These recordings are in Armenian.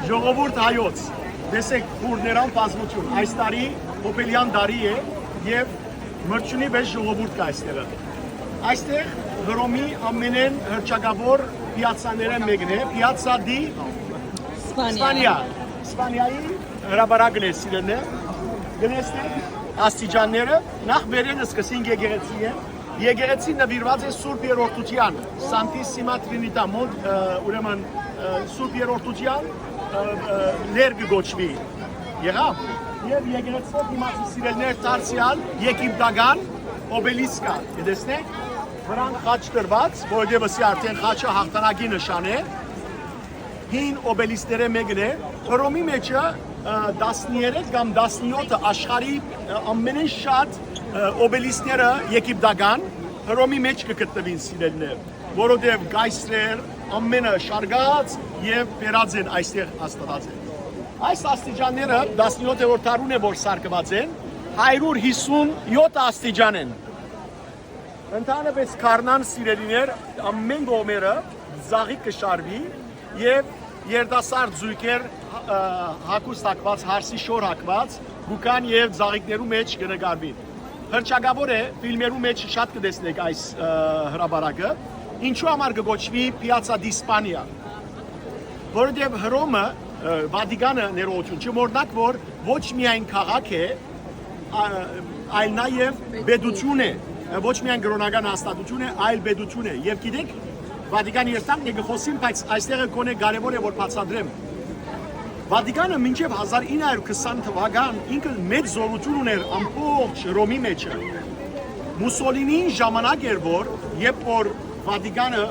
ժողովուրդ հայոց, տեսեք քուրդներան բազմություն, այս տարի հոբելյան դարի է և մրջունի վեզ ժողովուրդ կա այստեղը։ Այստեղ Հռոմի ամենեն հռչակավոր պիացաները մեկն է, պիացա դի Իսպանիա։ Իսպանիայի հրաբարակն է սիրելն է, գնեցնեք աստիճանները, նախ վերենը սկսին եկեղեցի է, եկեղեցի նվիրված է Սուրբ Երորդության, Սանտիսիմա Տրինիտա, ուրեմն Սուրբ Երորդության ներ կգոչվի, եղավ, և եկեղեցվով դիմացի սիրելներ դարձյալ եգիպտական օբելիսկա, գտեսնեք, վրան խաչ տրված, որովհետև ըսի արդեն խաչը հաղթանակի նշան է, հին օբելիստերը մեկն է, Հռոմի մեջը 13 կամ 17 աշխարհի ամենեն շատ օբելիստները եգիպտական Հռոմի մեջ կգտնվին սիրելներ, որովհետև գայսրեր ամենը շարգած և բերած են այստեղ հաստատած են։ Այս աստիճանները 17-րդ դարուն է որ սարքված են, 157 աստիճան են։ Ընդհանրապես քառնան սիրելիներ ամեն կողմերը զաղիկ կշարվի և երդասարդ զույգեր հակուստ հակված, հարսի շոր հակված, գուկան և զաղիկներու մեջ կնկարվին։ Հռչակավոր է, ֆիլմերու մեջ շատ կտեսնեք այս հրաբարակը, ինչու համար կգոչվի Պիացա դ'Իսպանիա, որովհետև Հռոմը, Վատիկանը ներողություն, չմոռնաք, որ ոչ միայն քաղաք է, այլ նաև պետություն է, ոչ միայն կրոնական հաստատություն է, այլ պետություն է, և գիտեք, Վատիկանի երթանք կխոսին, բայց այստեղը կոնե կարևոր է, որ բացատրեմ։ Վատիկանը մինչև 1920 թվական ինքը մեծ զորություն ուներ ամբողջ Հռոմի մեջը։ Մուսոլինին ժամանակ էր, որ երբ որ Վատիկանը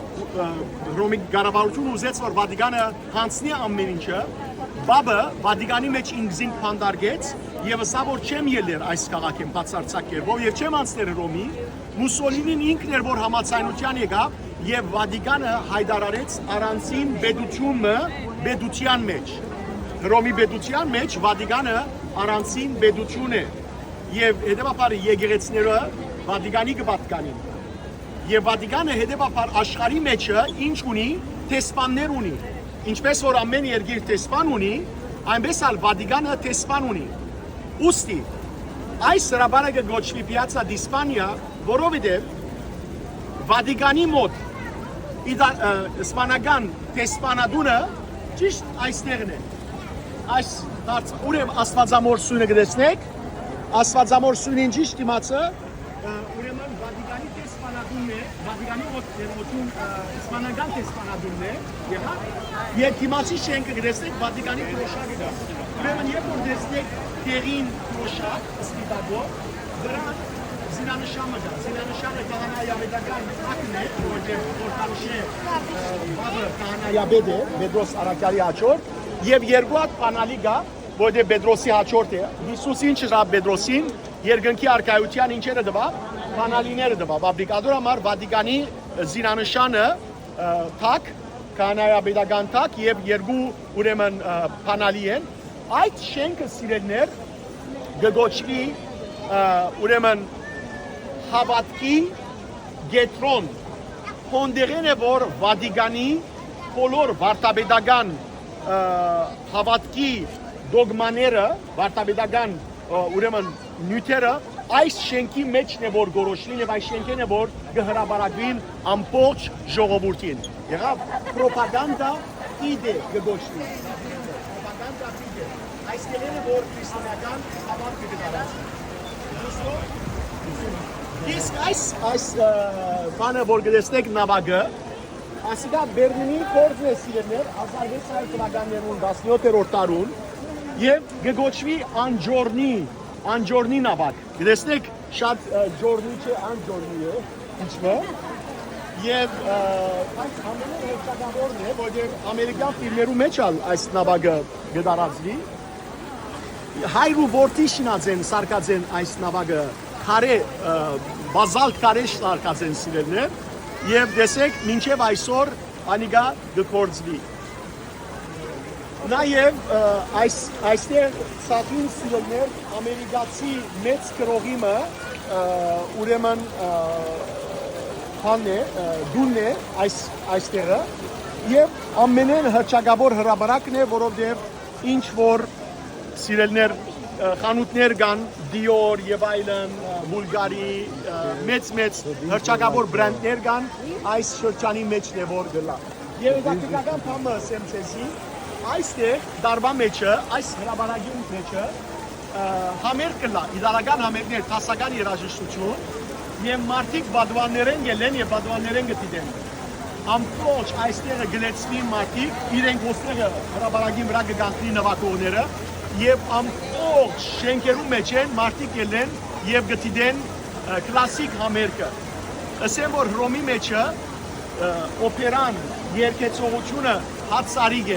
Հռոմի կառավարությունը ուզեց, որ Վատիկանը հանձնի ամեն ինչը, Բաբը Վատիկանի մեջ ինքզին փանդարգեց եւ ասա, որ չեմ ելներ այս քաղաքին բացարձակեր, եւ չեմ անցներ Հռոմի, Մուսոլինին ինքն էր, որ համաձայնության եկավ եւ Վատիկանը հայտարարեց առանցին պետության մեջ։ Հռոմի պետության մեջ Վատիկանը առանցին պետություն է եւ հետեւաբար եկեղեցիները Վատիկանի կպատկանին։ Եվ Վատիկանը հետեւաբար աշխարհի մեջը ինչ ունի, տեսփաններ ունի։ Ինչպես որ ամեն երկիր տեսփան ունի, այնպես էլ Վատիկանը տեսփան ունի։ Ուստի այս հրաբարակը գոչվի Պիացա դ'Իսպանիա, որովհետև Վատիկանի մոտ իսպանական տեսփանադունը ճիշտ այստեղն է։ Այս ուրեմն աստվածամոր սյունը գտեսնեք, աստվածամոր սյունին ճիշտ դիմացը ուրեմն Վատիկանի տեսփանադունն է, Վատիկանի մոտ ներողություն իսպանական տեսփանադունն է, եւ դիմացի շենքը գտեսնեք Վատիկանի դրոշակը դա։ Ուրեմն երբ որ տեսնեք տեղին դրոշակ ստիպագով, դրան զինանշանը դա, զինանշանը քահանայապետական ակտն է, որտեղ որտանշե բաբը քահանայապետ է, Պետրոս Արաքյալի հաջորդ, եւ երկու հատ պանալի կա, որտեղ Պետրոսի հաջորդ է, Հիսուսին չրա Պետրոսին, երկնքի արքայության ինչերը տվա, պանալիները տվա, բաբրիկադոր համար Վատիկանի զինանշանը թակ, քահանայապետական թակ եւ երկու ուրեմն պանալի են, այդ շենքը սիրելներ գոչվի ուրեմն հավատքի գետրոն, հոնդերեն է, որ Վատիկանի բոլոր վարդապետական հավատքի դոգմաները, վարդապետական ուրեմն նյութերը այս շենքի մեջն է, որ գորոշվին եւ այս շենքեն է, որ կհրաբարակվին ամբողջ ժողովրդին։ Եղավ պրոպագանդա իդե կգոչվի։ Պրոպագանդա իդե։ Այս կերեն է, որ քրիստոնեական հավատքը կդարացվի։ Իսկ այս բանը, որ գտեսնեք նավակը, ասիկա Բերլինի գործն է սիրելներ 1600 թվականներուն 17-րդ դարուն եւ կգոչվի անջորնի նավակ։ Գտեսնեք շատ ջորնի չէ, անջորնի է, ինչը եւ այս ամենը հեշտագավորն է, որտեղ ամերիկյան ֆիլմերու մեջ այս նավակը կդարածվի։ Հայրու որդի շինած են, սարկած են այս նավակը քարե բազալտ քարե շարքած են սիրելներ եւ տեսեք մինչեւ այսօր անիգա գործվի նաեւ այստեղ ցածին սիրելներ ամերիկացի մեծ քրողիմը ուրեմն դուն է այստեղը Եվ ամենեն հրճագավոր հրաբարակն է, որովհետև ինչ որ սիրելներ խանութներ կան, Dior եւ այլն, Bulgari, մեծ հրճագավոր բրենդներ կան, այս շրջանի մեջն է որ գլա։ Եվ հետաքրքրական բանը ասեմ ցեզի, այստեղ դարվա մեջը, այս հրաբարակի մեջը համեր կլա, իդարական համերներ, տասական երաժշտություն, եւ մարդիկ բադուաններեն գելեն եւ բադուաններեն գտիդեն։ Ամբողջ այստեղը գլեցնի մարդիկ, իրենք ոստեղը հրաբարակի վրա կգանքնի նվագողները եւ ամբողջ շենքերու մեջ են մարդիկ ելեն եւ գտիդեն կլասիկ համերգը։ Ասեմ որ Հռոմի մեջը օպերան երկեցողությունը հացարիգ է,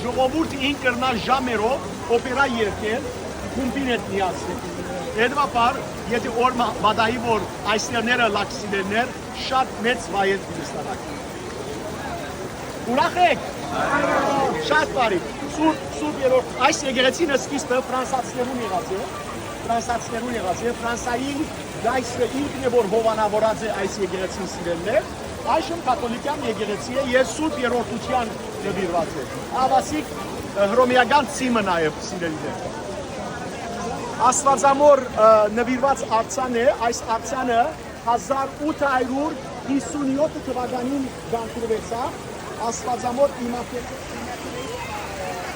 ժողովուրդը ինքնա ժամերով օպերա երկել, խումբին հետ միացնել։ Հետևաբար, եթե օր մադայի որ այստեղները լաքսիներներ շատ մեծ վայել դիստանակ։ Ուրախ եք։ Շատ բարի։ Սուրբ երրորդ այս եկեղեցին սկիզբը ֆրանսացիներուն եղած է, Ֆրանսայի դայսը ինքն է որ հովանավորած է այս եկեղեցին սիրելներ, այժմ կաթոլիկյան եկեղեցի է եւ Սուրբ երրորդության նվիրված է։ Ավասիկ հռոմեական ցիմը նաեւ սիրելիներ։ Աստվածամոր նվիրված արձան է, այս արձանը 1857 թվականին գանքրվեցավ, Աստվածամոր իմաստեց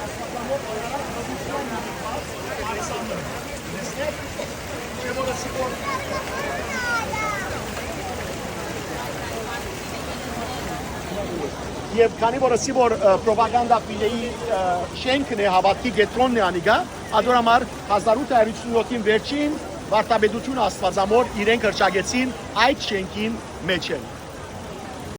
Աստվածամոր արձանը, լսնեք, չէ որ ասիկոր Եվ քանի որ ասի որ պրոպագանդա պիլեի շենքն է հավատքի գետրոնն է անիգա, ադորամար 1857-ին վերջին վարտաբեդություն Աստվածամոր իրենք հրճագեցին այդ շենքին մեջ են։